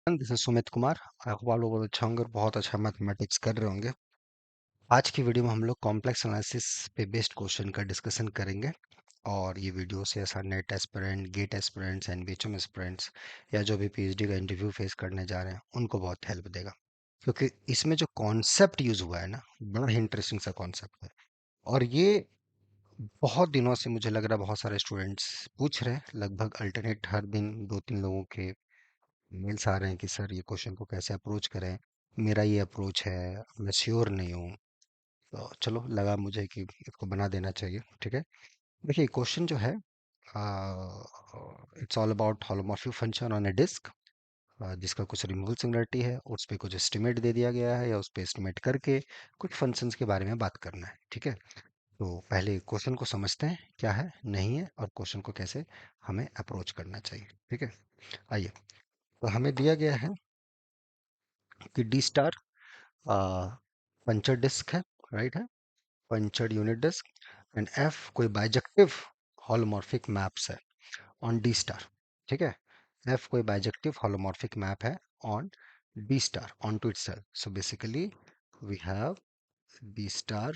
This is Sumit Kumar. I hope आप लोग बहुत अच्छा होंगे और बहुत अच्छा मैथमेटिक्स कर रहे होंगे। आज की वीडियो में हम लोग कॉम्प्लेक्स एनालिसिस पे बेस्ड क्वेश्चन का डिस्कशन करेंगे। और ये वीडियो से ऐसा NET aspirant, GATE aspirants, NBHM aspirants या जो भी पीएचडी का इंटरव्यू फेस करने जा रहे हैं उनको बहुत हेल्प देगा। क्योंकि इसमें जो कॉन्सेप्ट यूज हुआ है ना, बड़ा ही इंटरेस्टिंग सा कॉन्सेप्ट है। और ये बहुत दिनों से मुझे लग रहा है बहुत सारे स्टूडेंट्स पूछ रहे हैं, लगभग अल्टरनेट हर दिन दो तीन लोगों के मेल्स आ रहे हैं कि सर ये क्वेश्चन को कैसे अप्रोच करें। मेरा ये अप्रोच है, मैं श्योर नहीं हूँ। तो चलो लगा मुझे कि इसको बना देना चाहिए। ठीक है, देखिए क्वेश्चन जो है, it's all about holomorphic function on a disc, जिसका कुछ रिमूवल सिंगुलरिटी है, उस पर कुछ एस्टिमेट दे दिया गया है या उस पर एस्टिमेट करके कुछ फंक्शंस के बारे में बात करना है। ठीक है, तो पहले क्वेश्चन को समझते हैं क्या है नहीं है और क्वेश्चन को कैसे हमें अप्रोच करना चाहिए। ठीक है, आइए। तो हमें दिया गया है कि डी स्टार पंचर डिस्क है, राइट है, punctured unit disc. And F कोई बाइजेक्टिव हॉलोमॉर्फिक मैप्स है ऑन डी स्टार। ठीक है, एफ कोई बाइजेक्टिव हॉलोमॉर्फिक मैप है on D star on to itself. So basically we have D star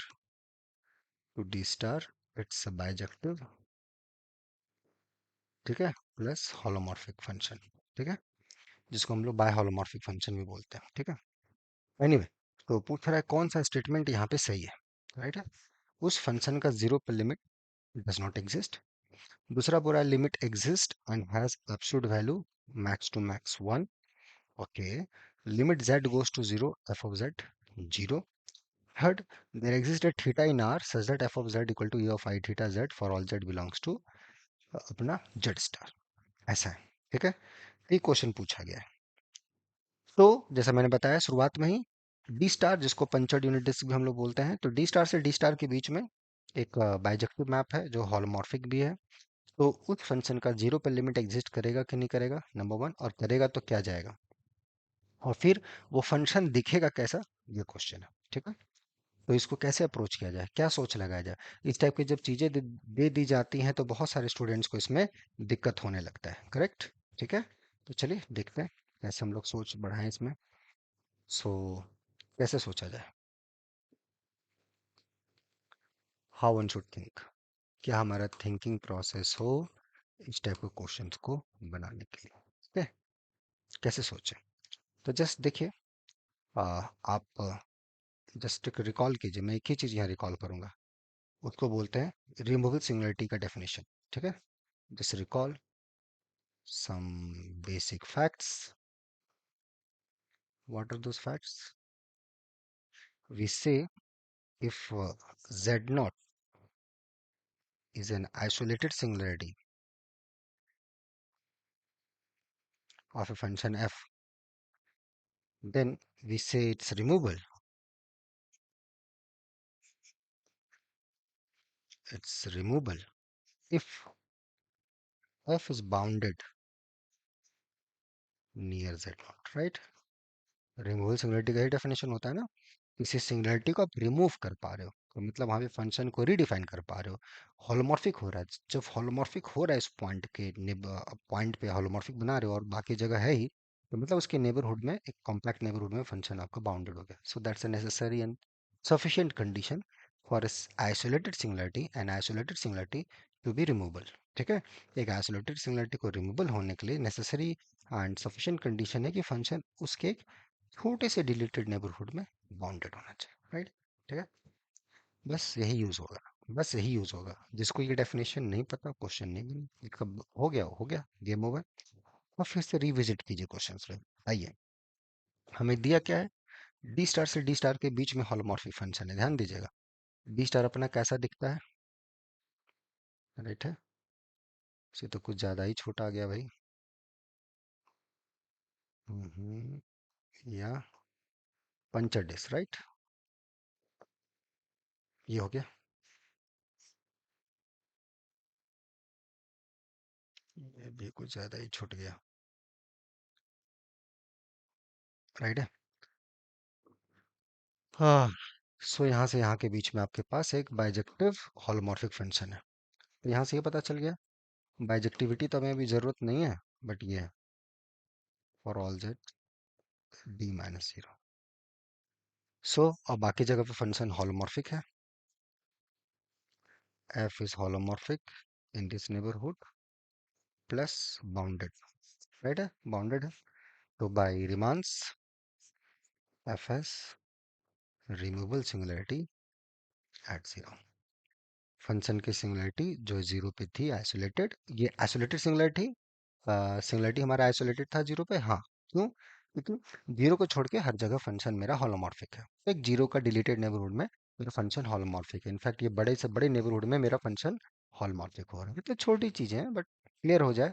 to D star, it's a bijective. ठीक है, plus हॉलोमॉर्फिक function. ठीक है, जिसको हम लोग बाय हॉलोमॉर्फिक फंक्शन भी बोलते हैं। ठीक है, एनीवे, तो पूछ रहा है कौन सा स्टेटमेंट यहाँ पे सही है, राइट है। उस फंक्शन का जीरो पे लिमिट डज नॉट एग्जिस्ट। दूसरा पूरा limit exist and has absolute value max to max 1। Okay, limit z goes to 0, f of z 0. Third, there exists a theta in R such that f of z equal to e of I theta z for all z belongs to अपना z star. ऐसा है। ठीक है, ये question पूछा गया है। तो जैसा मैंने बताया शुरुआत में ही, डी स्टार जिसको पंचर्ड यूनिट डिस्क भी हम लोग बोलते हैं, तो डी स्टार से डी स्टार के बीच में एक बाइजेक्टिव मैप है जो हॉलोमॉर्फिक भी है। तो उस फंक्शन का जीरो पे लिमिट एग्जिस्ट करेगा कि नहीं करेगा, नंबर वन, और करेगा तो क्या जाएगा, और फिर वो फंक्शन दिखेगा कैसा, ये क्वेश्चन है। ठीक है, तो इसको कैसे अप्रोच किया जाए, क्या सोच लगाया जाए। इस टाइप की जब चीजें दे दी जाती हैं तो बहुत सारे स्टूडेंट्स को इसमें दिक्कत होने लगता है, करेक्ट। ठीक है, तो चलिए देखते हैं कैसे हम लोग सोच बढ़ाएं इसमें। सो कैसे सोचा जाए, हाउ वन शुड थिंक, क्या हमारा थिंकिंग प्रोसेस हो इस टाइप के क्वेश्चंस को बनाने के लिए। ठीक है, कैसे सोचें, तो जस्ट देखिए, आप जस्ट एक रिकॉल कीजिए, मैं एक ही चीज़ यहाँ रिकॉल करूँगा, उसको बोलते हैं रिमूवल सिंगुलरिटी का डेफिनेशन। ठीक है, just recall some basic facts. What are those facts? We say if z naught is an isolated singularity of a function f, then we say it's removable. It's removable if f is bounded near z naught, right? Removal singularity का ही definition होता है ना, किसी singularity को आप remove कर पा रहे हो, तो मतलब वहां पे फंक्शन को रीडिफाइन कर पा रहे हो। हॉलोमॉर्फिक हो रहा है, जब हॉलोमॉर्फिक हो रहा है इस पॉइंट के पॉइंट पे हॉलोमॉर्फिक बना रहे हो और बाकी जगह है ही, तो मतलब उसके नेबरहुड में, एक कॉम्पैक्ट नेबरहुड में फंक्शन आपका बाउंडेड हो गया। So that's a necessary and sufficient condition for isolated singularity and isolated singularity to be removable। ठीक है, एक आइसोलेटेड सिंगुलरिटी को रिमूवल होने के लिए नेसेसरी एंड सफिशिएंट कंडीशन है कि फंक्शन उसके छोटे से डिलीटेड नेबरहुड में बाउंडेड होना चाहिए, राइट। ठीक है, बस यही यूज होगा, बस यही यूज होगा। जिसको ये डेफिनेशन नहीं पता, क्वेश्चन नहीं बनी, ये कब हो गया गेम ओवर। और फिर से रिविजिट कीजिए क्वेश्चंस में। आइए, हमें दिया क्या है, डी स्टार से डी स्टार के बीच में होलोमॉर्फिक फंक्शन है, ध्यान दीजिएगा। डी स्टार अपना कैसा दिखता है, राइट है, ये तो कुछ ज्यादा ही छोटा आ गया भाई। या पंचर डिस्क, राइट, ये हो गया। ये भी कुछ ज्यादा ही छूट गया, राइट है। हाँ, सो यहाँ से यहाँ के बीच में आपके पास एक बाइजेक्टिव हॉलोमॉर्फिक फंक्शन है। तो यहाँ से ये पता चल गया, बाइजेक्टिविटी तो हमें अभी जरूरत नहीं है, बट ये है for all z. d minus zero. So अब बाकी जगह पे फंक्शन होलोमॉर्फिक है। f is holomorphic in this neighborhood plus bounded, right है, बाउंडेड है। तो by Riemann's f has removal singularity at zero. Function की सिंगुलरिटी जो जीरो पे थी आइसोलेटेड, ये आइसोलेटेड सिंगुलरिटी, सिंगुलरिटी हमारा आइसोलेटेड था जीरो पे, हाँ। क्यों? क्योंकि जीरो को छोड़ के हर जगह फंक्शन मेरा होलोमॉर्फिक है। तो एक जीरो का डिलीटेड नेबरहुड में मेरा फंक्शन होलोमॉर्फिक है। इनफैक्ट ये बड़े से बड़े नेबरहुड में मेरा फंक्शन होलोमॉर्फिक हो रहा है। तो छोटी चीजें हैं, बट क्लियर हो जाए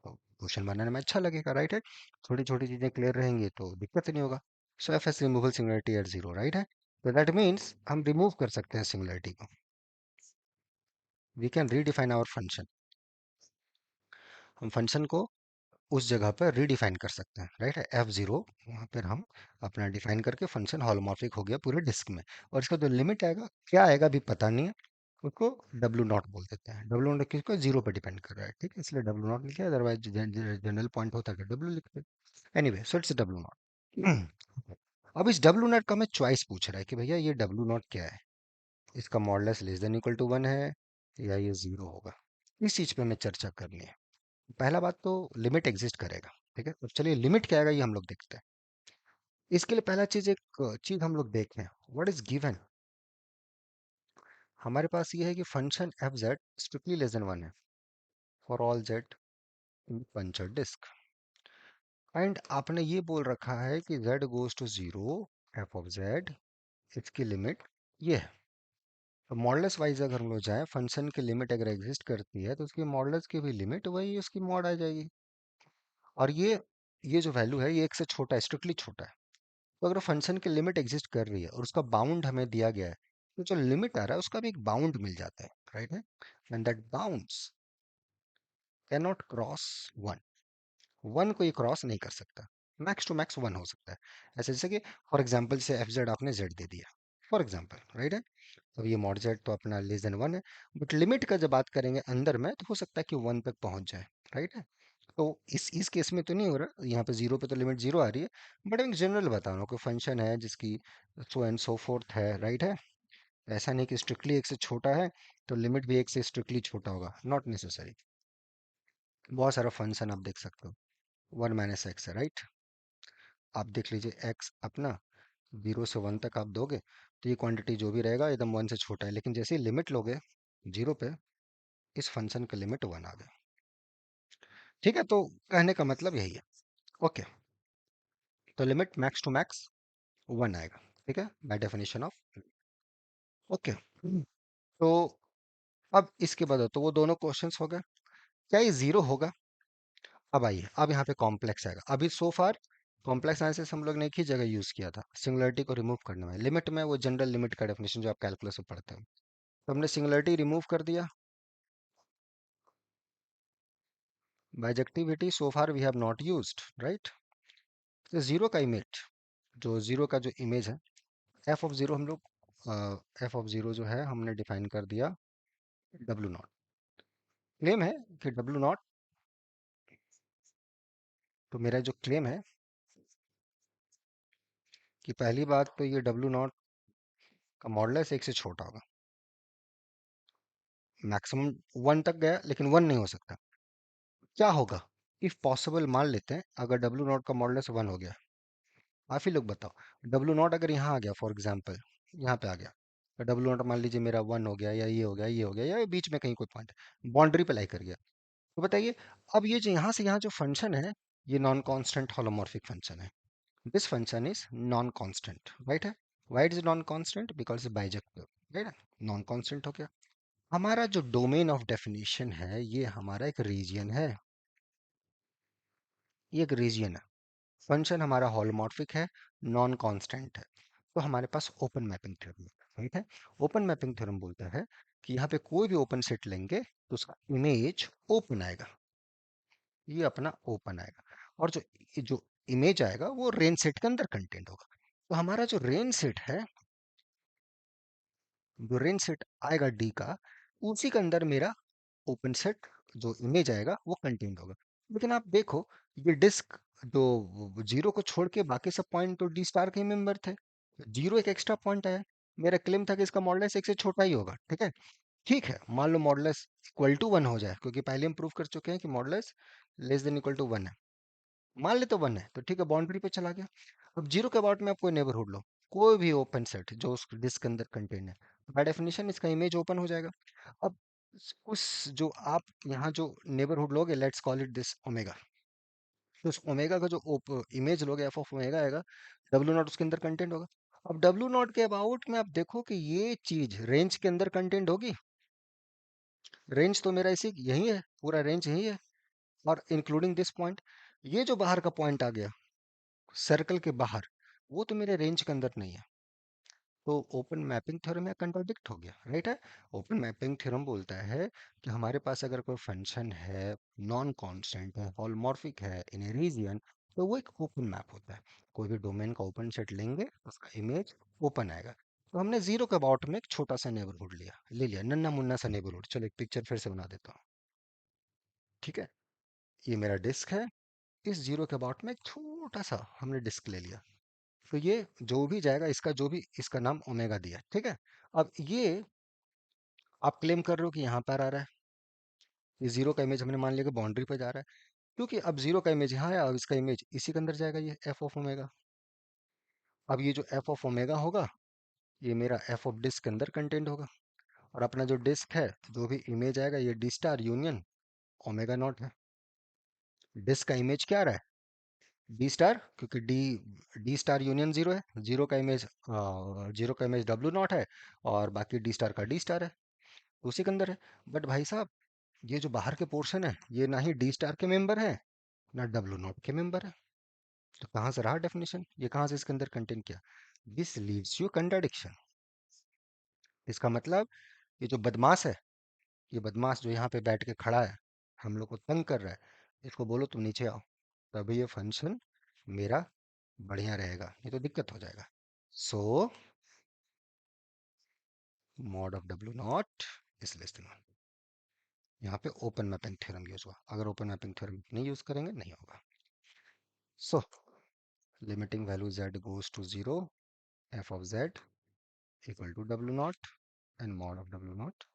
तो क्वेश्चन बनाने में अच्छा लगेगा, राइट है। छोटी छोटी चीजें क्लियर रहेंगी तो दिक्कत नहीं होगा। So f has removal singularity at zero, right है। तो दैट मीन्स हम रिमूव कर सकते हैं सिंगुलरिटी को। We can redefine our function. हम फंक्शन को उस जगह पर रीडिफाइन कर सकते हैं, राइट है। एफ जीरो वहाँ पर हम अपना डिफाइन करके फंक्शन होलोमॉर्फिक हो गया पूरे डिस्क में। और इसका जो लिमिट आएगा, क्या आएगा अभी पता नहीं है, उसको डब्ल्यू नॉट बोल देते हैं। डब्ल्यू नॉट किसको, जीरो पे डिपेंड कर रहा है, ठीक है, इसलिए डब्ल्यू नॉट लिखा है। अदरवाइज जनरल पॉइंट होता है डब्ल्यू लिखते। Anyway, so it's W not. अब इस डब्ल्यू नॉट का मैं चॉइस पूछ रहा है कि भैया ये डब्ल्यू नॉट क्या है। इसका modulus less than equal to one है या ये जीरो होगा, इस चीज पे हमें चर्चा करनी है। पहला बात तो लिमिट एग्जिस्ट करेगा, ठीक है। तो चलिए लिमिट क्या आएगा ये हम लोग देखते हैं। इसके लिए पहला चीज, एक चीज हम लोग देखें, व्हाट इज गिवन। हमारे पास ये है कि function f z strictly less than one है for all z in puncture disc. And आपने ये बोल रखा है कि z goes to zero, f of z, इसकी लिमिट ये है। तो मॉडुलस वाइज अगर हम लोग जाएं, फंक्शन की लिमिट अगर एग्जिस्ट करती है तो उसकी मॉडुलस की भी लिमिट वही उसकी मॉड आ जाएगी। और ये जो वैल्यू है ये एक से छोटा है, स्ट्रिक्टली छोटा है। तो अगर फंक्शन की लिमिट एग्जिस्ट कर रही है और उसका बाउंड हमें दिया गया है, तो जो लिमिट आ रहा है उसका भी एक बाउंड मिल जाता है, राइट है। And that bounds can not cross one. One को ये क्रॉस नहीं कर सकता। मैक्स टू मैक्स वन हो सकता है। ऐसे जैसे कि फॉर एग्जाम्पल से एफ जेड आपने जेड दे दिया, फॉर एग्जाम्पल, राइट है। तो ये मॉड जेड तो अपना लेस देन वन है। बट लिमिट का जब बात करेंगे अंदर में, तो हो सकता है कि वन तक पहुंच जाए, राइट है। तो इस केस में तो नहीं हो रहा, यहाँ पे जीरो पे तो लिमिट जीरो आ रही है। बट मैं जनरल बता रहा हूँ, कोई फंक्शन है जिसकी सो एंड सो फोर्थ है, राइट है। ऐसा नहीं कि स्ट्रिक्टली एक से छोटा है तो लिमिट भी एक से स्ट्रिक्टली छोटा होगा, नॉट नेसेसरी। बहुत सारा फंक्शन आप देख सकते हो, वन माइनस एक्स है, राइट। आप देख लीजिए एक्स अपना जीरो से वन तक आप दोगे तो ये क्वांटिटी जो भी रहेगा एकदम वन से छोटा है। लेकिन जैसे ही लिमिट लोगे जीरो पे, इस फंक्शन का लिमिट वन आ गया, ठीक है। तो कहने का मतलब यही है, ओके। तो limit max to max one आएगा, ठीक है, बाय डेफिनेशन ऑफ, ओके। तो अब इसके बाद तो वो दोनों क्वेश्चंस हो गए। क्या ये जीरो होगा? अब आइए, अब यहाँ पे कॉम्प्लेक्स आएगा। अभी सो फार कॉम्प्लेक्स एनालिसिस हम लोग ने एक ही जगह यूज किया था, सिंगुलरिटी को रिमूव करने में। लिमिट में वो जनरल लिमिट का डेफिनेशन जो आप कैलकुलस में पढ़ते हो, तो हमने सिंगुलरिटी रिमूव कर दिया। Bijectivity so far we have not used, right. तो जीरो का इमेज, जो जीरो का जो इमेज है, एफ ऑफ जीरो हम लोग एफ ऑफ जीरो जो है हमने डिफाइन कर दिया डब्ल्यू नॉट। क्लेम है कि डब्ल्यू नॉट, तो मेरा जो क्लेम है कि पहली बात तो ये डब्ल्यू नॉट का मॉडुलस एक से छोटा होगा। मैक्सिमम वन तक गया लेकिन वन नहीं हो सकता। क्या होगा इफ पॉसिबल, मान लेते हैं अगर डब्ल्यू नॉट का मॉडुलस वन हो गया। आप ही लोग बताओ, डब्ल्यू नॉट अगर यहाँ आ गया, फॉर एग्जाम्पल यहाँ पे आ गया, तो डब्ल्यू नॉट मान लीजिए मेरा वन हो गया, या ये हो गया, ये हो गया, या बीच में कहीं कोई पॉइंट बाउंड्री पे लाई कर गया। तो बताइए, अब ये जो यहाँ से यहाँ जो फंक्शन है, ये नॉन कांस्टेंट होलोमॉर्फिक फंक्शन है। This function is non constant, right है। Why it is non constant? Because bijective, right है। नॉन कांस्टेंट हो गया। हमारा जो डोमेन ऑफ डेफिनेशन है, ये हमारा एक रीजियन है, ये एक रीजियन है। फंक्शन हमारा होलोमॉर्फिक है, नॉन कांस्टेंट है। तो हमारे पास ओपन मैपिंग थ्योरम है, राइट है। ओपन मैपिंग थ्योरम बोलता है कि यहाँ पे कोई भी ओपन सेट लेंगे तो उसका इमेज ओपन आएगा, ये अपना ओपन आएगा। और जो इमेज आएगा वो रेंज सेट के अंदर कंटेंट होगा। तो हमारा जो रेंज सेट है, जो रेंज सेट आएगा डी का, उसी के अंदर मेरा ओपन सेट जो इमेज आएगा वो कंटेंट होगा। लेकिन आप देखो, ये डिस्क तो जीरो को छोड़ के बाकी सब पॉइंट तो डी स्टार के ही मेंबर थे। जीरो एक एक्स्ट्रा पॉइंट आया। मेरा क्लेम था कि इसका मॉडुलस एक से छोटा ही होगा, ठीक है। ठीक है, मान लो मॉडुलस इक्वल टू वन हो जाए, क्योंकि पहले हम प्रूव कर चुके हैं कि modulus less than equal to one है। मान ले तो वन है, तो ठीक है, बाउंड्री पे चला गया। अब जीरो के अबाउट में आप कोई नेबरहुड लो, कोई भी ओपन सेट जो उस डिस्क के अंदर कंटेन है, बाय डेफिनेशन इसका इमेज ओपन हो जाएगा। अब उस जो आप यहाँ जो नेबरहुड लोगे, let's call it this omega, तो उस ओमेगा का जो इमेज लोगे एफ ऑफ ओमेगा आएगा, डब्ल्यू नॉट उसके अंदर कंटेंट होगा। अब डब्ल्यू नॉट के अबाउट में आप देखो कि ये चीज रेंज के अंदर कंटेंट होगी। रेंज तो मेरा इसी यही है, पूरा रेंज यही है, और इंक्लूडिंग दिस पॉइंट। ये जो बाहर का पॉइंट आ गया सर्कल के बाहर, वो तो मेरे रेंज के अंदर नहीं है। तो ओपन मैपिंग थ्योरम या कंट्राडिक्ट हो गया, राइट है। ओपन मैपिंग थ्योरम बोलता है कि हमारे पास अगर कोई फंक्शन है, नॉन कांस्टेंट है, हॉलोमॉर्फिक है इन ए रीजन, तो वो एक ओपन मैप होता है। कोई भी डोमेन का ओपन सेट लेंगे, उसका इमेज ओपन आएगा। तो हमने जीरो के अबाउट में एक छोटा सा नेबरहुड ले लिया, नन्ना मुन्ना सा नेबरहुड। चलो एक पिक्चर फिर से बना देता हूँ, ठीक है। ये मेरा डिस्क है, इस जीरो के अबाउट में एक छोटा सा हमने डिस्क ले लिया। तो ये जो भी जाएगा, इसका जो भी इसका नाम ओमेगा दिया, ठीक है। अब ये आप क्लेम कर रहे हो कि यहाँ पर आ रहा है, ये जीरो का इमेज हमने मान लिया कि बाउंड्री पे जा रहा है, क्योंकि अब जीरो का इमेज यहाँ है, अब इसका इमेज इसी के अंदर जाएगा, ये एफ ऑफ ओमेगा। अब ये जो एफ ऑफ ओमेगा होगा, ये मेरा एफ ऑफ डिस्क के अंदर कंटेंट होगा। और अपना जो डिस्क है, जो भी इमेज आएगा, ये D star union omega naught है। डिस्क का इमेज क्या आ रहा है, डी स्टार, क्योंकि D D star union zero है। जीरो का इमेज डब्ल्यू नॉट है, और बाकी डी स्टार का डी स्टार है, तो उसी के अंदर है। बट भाई साहब, ये जो बाहर के पोर्शन है, ये ना ही डी स्टार के मेंबर है, ना डब्ल्यू नॉट के मेंबर है। तो कहाँ से रहा डेफिनेशन, ये कहाँ से इसके अंदर कंटेन किया। This leads you contradiction. इसका मतलब ये जो बदमाश है, ये बदमाश जो यहाँ पे बैठ के खड़ा है, हम लोग को तंग कर रहा है, इसको बोलो तुम नीचे आओ, तभी ये फंक्शन मेरा बढ़िया रहेगा, नहीं तो दिक्कत हो जाएगा। सो मॉड ऑफ डब्ल्यू नॉट इस लिस्ट में, यहाँ पे ओपन मैपिंग थ्योरम यूज हुआ। अगर ओपन मैपिंग थ्योरम नहीं यूज करेंगे, नहीं होगा। So limiting value z goes to 0, f of z equal to w naught and mod of w naught।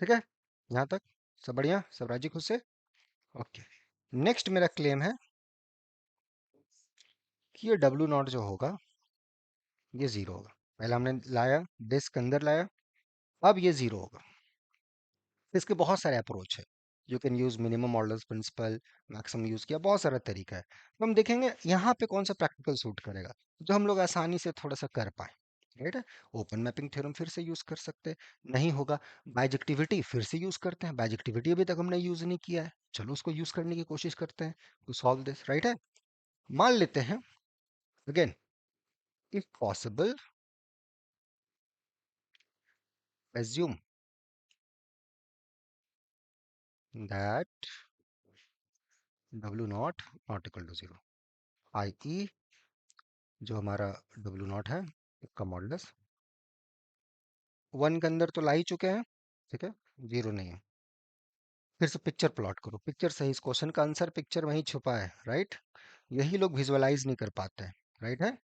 ठीक है, यहाँ तक सब बढ़िया, सब राजी खुश से। ओके, नेक्स्ट मेरा क्लेम है कि ये w नॉट जो होगा, ये जीरो होगा। पहले हमने लाया, डिस्क अंदर लाया, अब ये जीरो होगा। इसके बहुत सारे अप्रोच है। You can use minimum modulus principle, maximum use किया, बहुत सारा तरीका है। तो हम देखेंगे यहाँ पे कौन सा प्रैक्टिकल सूट करेगा, जो हम लोग आसानी से थोड़ा सा कर पाए, राइट है। ओपन मैपिंग थ्योरम फिर से यूज कर सकते हैं, नहीं होगा बाइजेक्टिविटी फिर से यूज करते हैं। बाइजेक्टिविटी अभी तक हमने यूज नहीं किया है, चलो उसको यूज करने की कोशिश करते हैं टू सॉल्व दिस, राइट है। मान लेते हैं again, if possible assume that w not equal to zero, i.e. जो हमारा W नॉट है, इसका मॉडुलस वन के अंदर तो ला ही चुके हैं, ठीक है, जीरो नहीं है। फिर से पिक्चर प्लॉट करो, पिक्चर सही, इस क्वेश्चन का आंसर पिक्चर वहीं छुपा है, राइट। यही लोग विजुअलाइज नहीं कर पाते हैं, राइट है।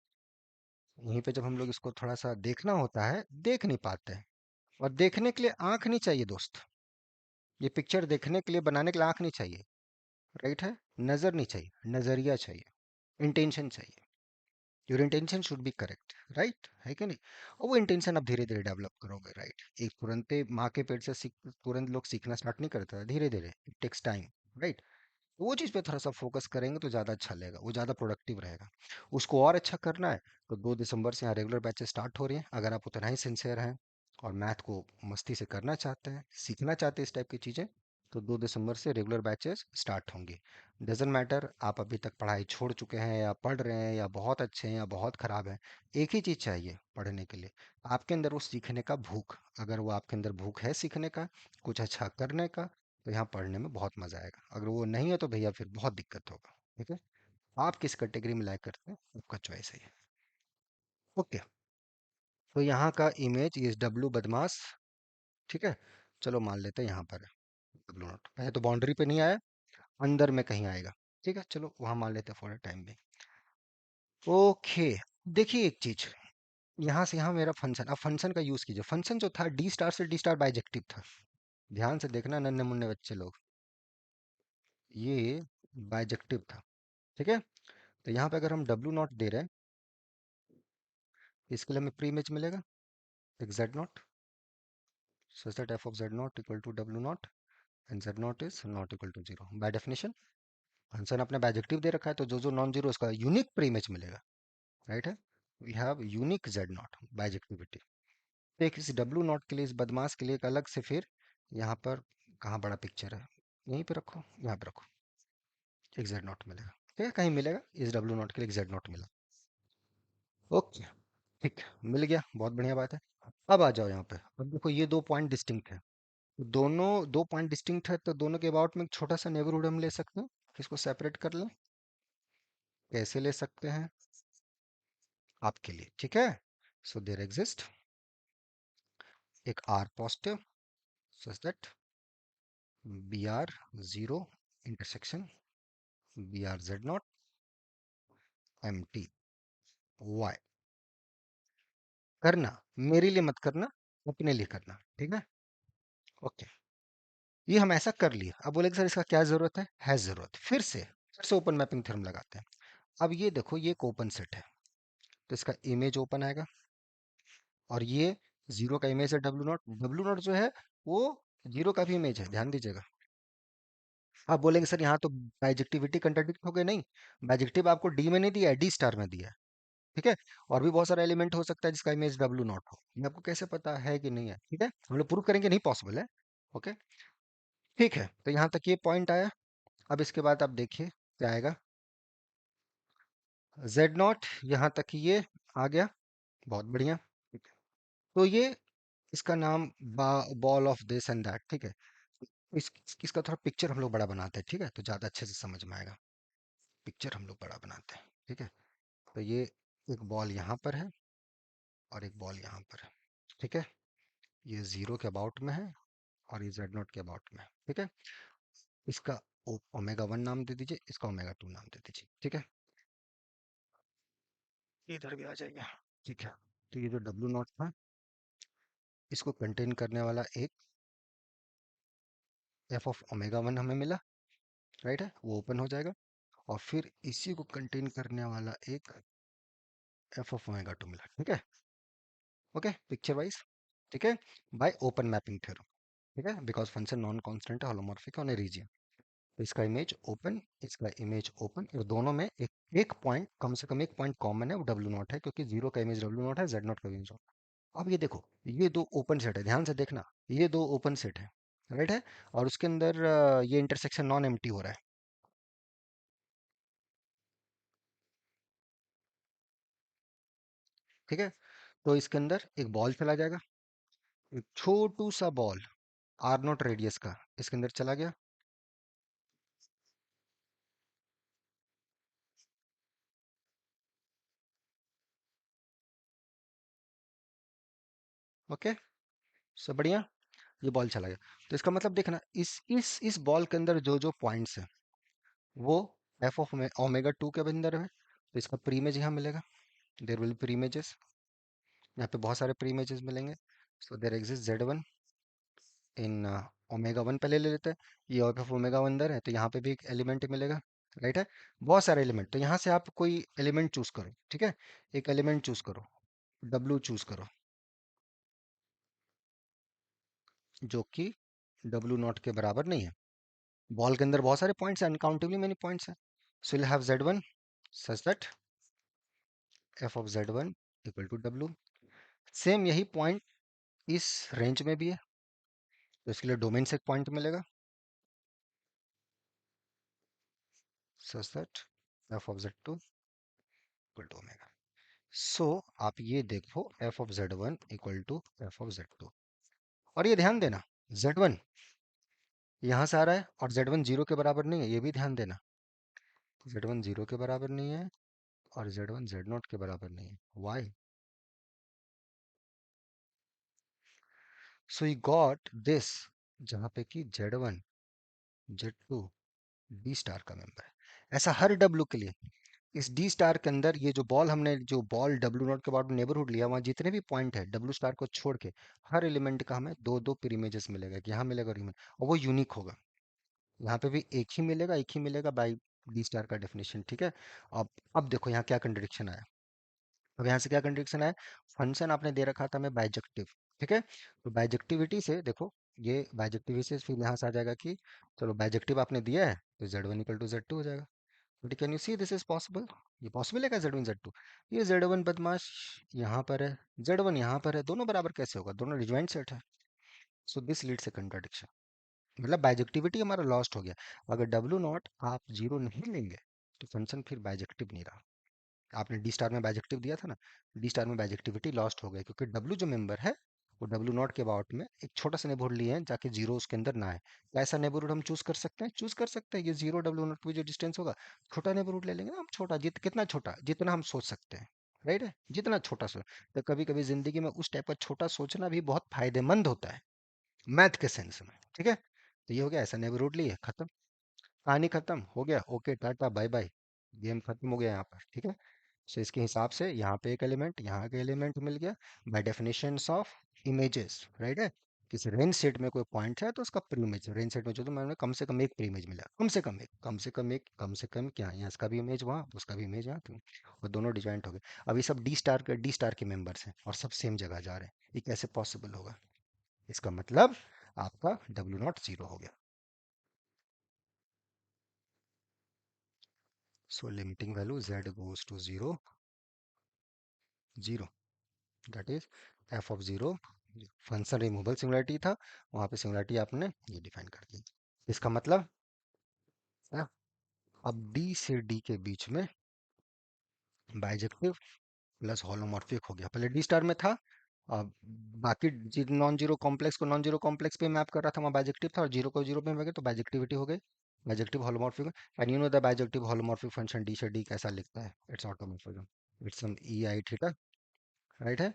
यहीं पे जब हम लोग इसको थोड़ा सा देखना होता है, देख नहीं पाते हैं। और देखने के लिए आंख नहीं चाहिए दोस्त, ये पिक्चर देखने के लिए, बनाने के लिए आंख नहीं चाहिए, राइट है। नजर नहीं चाहिए, नजरिया चाहिए, इंटेंशन चाहिए। Your intention should be correct, right है कि नहीं। और वो इंटेंशन आप धीरे धीरे डेवलप करोगे, राइट। एक तुरंत माँ के पेट से सीख, तुरंत लोग सीखना स्टार्ट नहीं करते, धीरे धीरे, इट टेक्स टाइम, राइट। वो चीज़ पे थोड़ा सा फोकस करेंगे तो ज़्यादा अच्छा लगेगा, वो ज़्यादा प्रोडक्टिव रहेगा। उसको और अच्छा करना है, तो 2 दिसंबर से यहाँ रेगुलर बैचेस स्टार्ट हो रही हैं। अगर आप उतना ही सिंसियर हैं और मैथ को मस्ती से करना चाहते हैं, सीखना चाहते हैं इस टाइप की चीज़ें, तो 2 दिसंबर से रेगुलर बैचेस स्टार्ट होंगी। डजेंट मैटर आप अभी तक पढ़ाई छोड़ चुके हैं, या पढ़ रहे हैं, या बहुत अच्छे हैं, या बहुत ख़राब हैं। एक ही चीज़ चाहिए पढ़ने के लिए, आपके अंदर वो सीखने का भूख। अगर वो आपके अंदर भूख है सीखने का, कुछ अच्छा करने का, तो यहाँ पढ़ने में बहुत मजा आएगा। अगर वो नहीं है तो भैया फिर बहुत दिक्कत होगा, ठीक है। आप किस कैटेगरी में लाइक करते हैं, आपका चॉइस है ये। ओके, तो यहाँ का इमेज इस डब्लू बदमाश, ठीक है। चलो मान लेते हैं यहाँ पर है डब्लू नॉट, पहले तो बाउंड्री पे नहीं आया, अंदर में कहीं आएगा। ठीक है, चलो वहां मान लेते हैं फॉर टाइम भी। ओके, देखिए एक चीज, यहाँ से यहाँ मेरा फंक्शन, अब फंक्शन का यूज कीजिए। फंक्शन जो था डी स्टार से डी स्टार बाइजेक्टिव था। ध्यान से देखना नन्हे मुन्ने बच्चे लोग, ये बाइजेक्टिव था। ठीक है, तो यहाँ पे अगर हम डब्ल्यू नॉट दे रहे हैं, इसके लिए हमें प्री इमेज मिलेगा एक Z not, such that f of z naught equal to w naught and z naught is not equal to 0 by definition. Function अपने बाइजेक्टिव दे रखा है, तो जो जो नॉन जीरो उसका यूनिक प्री इमेज मिलेगा। राइट है, we have unique z naught bijectivity. एक इस डब्ल्यू नॉट के लिए, इस बदमाश के लिए एक अलग से फिर यहाँ पर, कहाँ बड़ा पिक्चर है, यहीं पे रखो, यहाँ पे रखो, एक जेड नॉट मिलेगा। ठीक है, कहीं मिलेगा, इस डब्ल्यू नॉट के लिए एक जेड नॉट मिला। ओके, ठीक है, मिल गया, बहुत बढ़िया बात है। अब आ जाओ यहाँ पे, अब देखो ये दो पॉइंट डिस्टिंक्ट है, दोनों दो पॉइंट डिस्टिंक्ट है, तो दोनों के अबाउट में एक छोटा सा नेबरहुड हम ले सकते हैं। इसको सेपरेट कर लें, कैसे ले सकते हैं आपके लिए, ठीक है। सो देयर एग्जिस्ट एक R positive such that B R zero intersection B R Z not empty. करना मेरे लिए मत करना, अपने लिए करना, ठीक है। ओके, ये हम ऐसा कर लिए। अब बोलेंगे सर इसका क्या जरूरत है जरूरत, फिर से ओपन मैपिंग थ्योरम लगाते हैं। अब ये देखो, ये एक ओपन सेट है, तो इसका इमेज ओपन आएगा, और ये जीरो का इमेज है डब्ल्यू नॉट, डब्ल्यू नॉट जो है वो जीरो का भी इमेज है, ध्यान दीजिएगा। आप बोलेंगे सर यहाँ तो बाइजेक्टिविटी कंट्राडिक्ट हो गई, नहीं, बाइजेक्टिव आपको डी में नहीं दिया है, डी स्टार में दिया है। ठीक है, और भी बहुत सारा एलिमेंट हो सकता है जिसका इमेज डब्ल्यू नॉट हो, ये आपको कैसे पता है कि नहीं है, ठीक है, हम लोग प्रूव करेंगे, नहीं पॉसिबल है। ओके, ठीक है, तो यहाँ तक ये पॉइंट आया। अब इसके बाद आप देखिए क्या आएगा, जेड नॉट, यहाँ तक ये आ गया, बहुत बढ़िया। तो ये इसका नाम ball of this and that, ठीक है। इसका थोड़ा पिक्चर हम लोग बड़ा बनाते हैं, ठीक है, तो ज़्यादा अच्छे से समझ में आएगा। पिक्चर हम लोग बड़ा बनाते हैं, ठीक है। तो ये एक बॉल यहाँ पर है, और एक बॉल यहाँ पर है, ठीक है। ये जीरो के अबाउट में है, और ये जेड नॉट के अबाउट में है, ठीक है। इसका ओमेगा वन नाम दे दीजिए, इसका ओमेगा टू नाम दे दीजिए, ठीक है। इधर भी आ जाइए, ठीक है। तो ये जो डब्ल्यू नॉट था, इसको कंटेन करने वाला एक एफ ऑफ ओमेगा वन हमें मिला, राइट है, वो ओपन हो जाएगा। और फिर इसी को कंटेन करने वाला एक एफ ऑफ ओमेगा टू मिला, ठीक है। ओके, पिक्चर वाइज, ठीक है, बाय ओपन मैपिंग थ्योरम, ठीक है, बिकॉज फंक्शन नॉन कांस्टेंट है, होलोमॉर्फिक ऑन ए रीजन। तो इसका इमेज ओपन, इसका इमेज ओपन, और दोनों में एक एक पॉइंट, कम से कम एक पॉइंट कॉमन है, वो डब्ल्यू नॉट है, क्योंकि जीरो का इमेज डब्ल्यू नॉट है, जेड नॉट का इमेज। अब ये देखो, ये दो ओपन सेट है, ध्यान से देखना, ये दो ओपन सेट है, राइट है, और उसके अंदर ये इंटरसेक्शन नॉन एम्प्टी हो रहा है, ठीक है। तो इसके अंदर एक बॉल चला जाएगा, एक छोटू सा बॉल आर नॉट रेडियस का इसके अंदर चला गया। ओके, सब बढ़िया, ये बॉल चला गया। तो इसका मतलब देखना, इस बॉल के अंदर जो जो पॉइंट्स है, वो एफ ऑफ ओमेगा टू के अंदर है, तो इसका प्री इमेज यहाँ मिलेगा। देयर विल प्री इमेजेस, यहाँ पे बहुत सारे प्री इमेजेस मिलेंगे। So there exist Z one in omega one, पहले ले लेते हैं। ये एफ ऑफ ओमेगा वन अंदर है, तो यहाँ पे भी एक एलिमेंट मिलेगा, राइट है, बहुत सारे एलिमेंट। तो यहाँ से आप कोई एलिमेंट चूज करो, ठीक है, एक एलिमेंट चूज करो, डब्लू चूज करो, जो कि डब्लू नॉट के बराबर नहीं है। बॉल के अंदर बहुत सारे पॉइंट्स हैं, अनकाउंटेबली मेनी पॉइंट्स हैं। So you have Z one such that F of Z one equal to W. Same यही पॉइंट इस रेंज में भी है, तो इसके लिए डोमेन से एक पॉइंट मिलेगा, such that F of z two equal to omega. So आप ये देखो, f of Z one equal to f of z two, और ये ध्यान देना, जेड वन यहाँ से आ रहा है, और जेड वन जीरो के बराबर नहीं है, ये भी ध्यान देना, जेड वन जीरो के बराबर नहीं है, और जेड वन जेड नॉट के बराबर नहीं है। Why? So you got this, जहाँ पे कि Z one Z two D star का मेंबर है, ऐसा हर डब्ल्यू के लिए। इस डी स्टार के अंदर ये जो बॉल हमने, जो बॉल डब्ल्यू नॉट के बाद नेबरहुड लिया, वहाँ जितने भी पॉइंट है डब्ल्यू स्टार को छोड़ के, हर एलिमेंट का हमें दो दो प्री इमेजेस मिलेगा, कि यहाँ मिलेगा और यहाँ और वो यूनिक होगा। यहाँ पे भी एक ही मिलेगा बाई डी स्टार का डेफिनेशन, ठीक है। अब देखो यहाँ क्या कंट्रडिक्शन आया। अब यहाँ से क्या कंट्रडिक्शन आया, फंक्शन आपने दे रखा था हमें बाइजेक्टिव, ठीक है। तो बाइजेक्टिविटी से देखो, ये बाइजेक्टिविटी से फिर यहाँ से आ जाएगा कि चलो बाइजेक्टिव आपने दिया है तो Z one equal to Z two हो जाएगा। But can you see this is possible? ये पॉसिबल है क्या जेड वन जेड टू? ये जेड वन बदमाश यहाँ पर है, जेड वन यहाँ पर है, दोनों बराबर कैसे होगा? दोनों डिजॉइंट सेट है। So this leads a contradiction, मतलब बाइजेक्टिविटी हमारा लॉस्ट हो गया। अगर डब्ल्यू नॉट आप जीरो नहीं लेंगे तो फंक्शन फिर बाइजेक्टिव नहीं रहा। आपने डी स्टार में बाइजेक्टिव दिया था ना, डी स्टार में बाइजेक्टिविटी लॉस्ट हो गई, क्योंकि डब्ल्यू जो मेंबर है वो डब्ल्यू नॉट के अबाउट में एक छोटा सा नेबरहुड लिए हैं, जाके जीरो उसके अंदर ना है। तो ऐसा नेबरहुड हम चूज कर सकते हैं, चूज कर सकते हैं। ये जीरो डब्ल्यू नॉट पे जो डिस्टेंस होगा, छोटा नेबरहुड ले लेंगे ना हम, छोटा कितना छोटा, जितना हम सोच सकते हैं, राइट है, जितना छोटा सोच। तो कभी कभी जिंदगी में उस टाइप का छोटा सोचना भी बहुत फायदेमंद होता है, मैथ के सेंस में, ठीक है। तो ये हो गया, ऐसा नेबरहुड लिए, खत्म, कहानी खत्म हो गया, ओके टाटा बाय बाय, गेम खत्म हो गया यहाँ पर, ठीक है। सो इसके हिसाब से यहाँ पे एक एलिमेंट, यहाँ का एलिमेंट मिल गया by definition of images, right है। किसी रेंज सेट में कोई पॉइंट है तो उसका प्री इमेज, रेंज सेट में जो, तो मैंने कम से कम एक प्री इमेज मिला, कम से कम एक, कम से कम एक, कम से कम क्या, यहाँ इसका भी इमेज वहाँ, उसका भी इमेज यहाँ, तो वो दोनों डिजॉइंट हो गए। अब ये सब डी स्टार के मेंबर्स हैं और सब सेम जगह जा रहे हैं, ये कैसे पॉसिबल होगा? इसका मतलब आपका डब्ल्यू नॉट जीरो हो गया। So limiting value z goes to 0, 0, that is f of 0। Function removal singularity था, वहां पे सिंगुलरिटी आपने ये डिफाइन कर दी। इसका मतलब है, अब डी से डी के बीच में बाइजेक्टिव प्लस होलोमॉर्फिक हो गया, पहले डी स्टार में था। अब बाकी नॉन जीरो कॉम्प्लेक्स को नॉन जीरो कॉम्प्लेक्स पे मैप कर रहा था, वहाँ बाइजेक्टिव था, और जीरो को जीरो पे गए तो बाइजेक्टिविटी हो गई, bijective holomorphic. And you know the bijective holomorphic function D से डी कैसा लिखता है? It's automorphism, it's some e i theta, right है,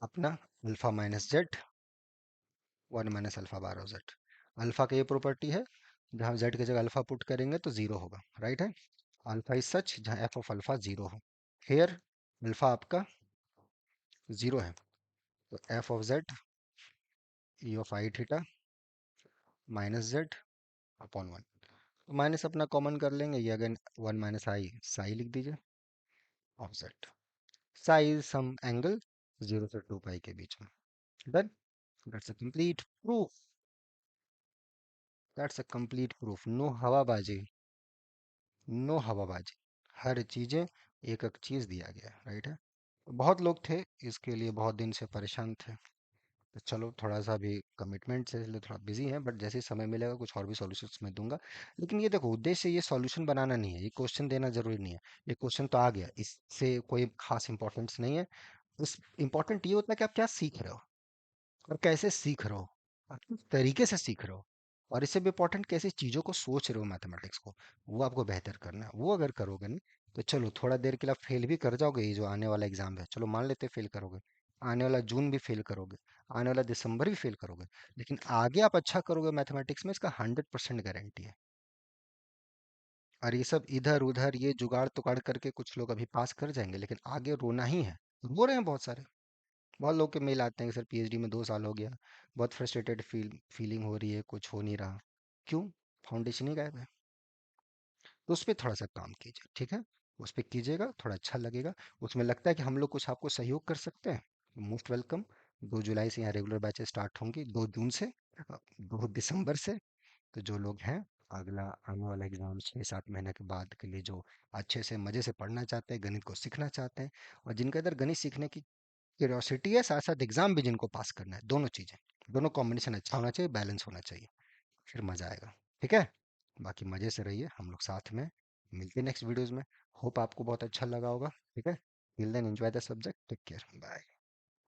अपना alpha minus z, one minus alpha bar of z. Alpha की ये प्रॉपर्टी है, जहाँ जेड की जगह अल्फा पुट करेंगे तो जीरो होगा, राइट है। अल्फा इज सच जहाँ एफ ऑफ अल्फा जीरो हो। हेयर अल्फा आपका जीरो है, तो f of z e of i theta minus z upon one. तो माइनस अपना कॉमन कर लेंगे, ये again one minus i psi लिख दीजिए of z. Psi is some angle zero से टू पाई के बीच में। Done, that's a complete proof, that's a complete proof, no हवाबाजी, नो हवाबाजी, हर चीजें एक एक चीज दिया गया, राइट है। बहुत लोग थे इसके लिए, बहुत दिन से परेशान थे, तो चलो थोड़ा सा भी कमिटमेंट से इसलिए थोड़ा बिजी है, बट जैसे ही समय मिलेगा कुछ और भी सॉल्यूशंस मैं दूंगा। लेकिन ये देखो, उद्देश्य ये सॉल्यूशन बनाना नहीं है, ये क्वेश्चन देना जरूरी नहीं है। ये क्वेश्चन तो आ गया, इससे कोई खास इंपॉर्टेंस नहीं है। इस इंपॉर्टेंट ये होता है कि आप क्या सीख रहे हो और कैसे सीख रहे हो, आप किस तरीके से सीख रहे हो, और इससे भी इम्पोर्टेंट कैसे चीज़ों को सोच रहे हो मैथमेटिक्स को, वो आपको बेहतर करना है। वो अगर करोगे ना, तो चलो थोड़ा देर के लिए आप फेल भी कर जाओगे, ये जो आने वाला एग्जाम है, चलो मान लेते फेल करोगे, आने वाला जून भी फेल करोगे, आने वाला दिसंबर भी फेल करोगे, लेकिन आगे आप अच्छा करोगे मैथमेटिक्स में, इसका 100% गारंटी है। और ये सब इधर उधर ये जुगाड़ तुगाड़ करके कुछ लोग अभी पास कर जाएंगे, लेकिन आगे रोना ही है, रो रहे हैं बहुत सारे। बहुत लोग के मेल आते हैं कि सर पीएचडी में 2 साल हो गया, बहुत फ्रस्ट्रेटेड फीलिंग हो रही है, कुछ हो नहीं रहा। क्यों? फाउंडेशन ही गायब है। तो उस पर थोड़ा सा काम कीजिए, ठीक है। उस पर कीजिएगा, थोड़ा अच्छा लगेगा। उसमें लगता है कि हम लोग कुछ आपको सहयोग कर सकते हैं, मोस्ट वेलकम। 2 जुलाई से यहाँ रेगुलर बैचेस स्टार्ट होंगी, 2 जून से 2 दिसंबर से। तो जो लोग हैं, अगला आने वाला एग्जाम 6-7 महीने के बाद के लिए, जो अच्छे से मज़े से पढ़ना चाहते हैं, गणित को सीखना चाहते हैं, और जिनके अंदर गणित सीखने की क्यूरियोसिटी है, साथ साथ एग्जाम भी जिनको पास करना है, दोनों चीजें, दोनों कॉम्बिनेशन अच्छा होना चाहिए, बैलेंस होना चाहिए, फिर मजा आएगा, ठीक है। बाकी मजे से रहिए, हम लोग साथ में मिलते हैं नेक्स्ट वीडियोस में। होप आपको बहुत अच्छा लगा होगा, ठीक है। Till then enjoy the subject, take care, bye.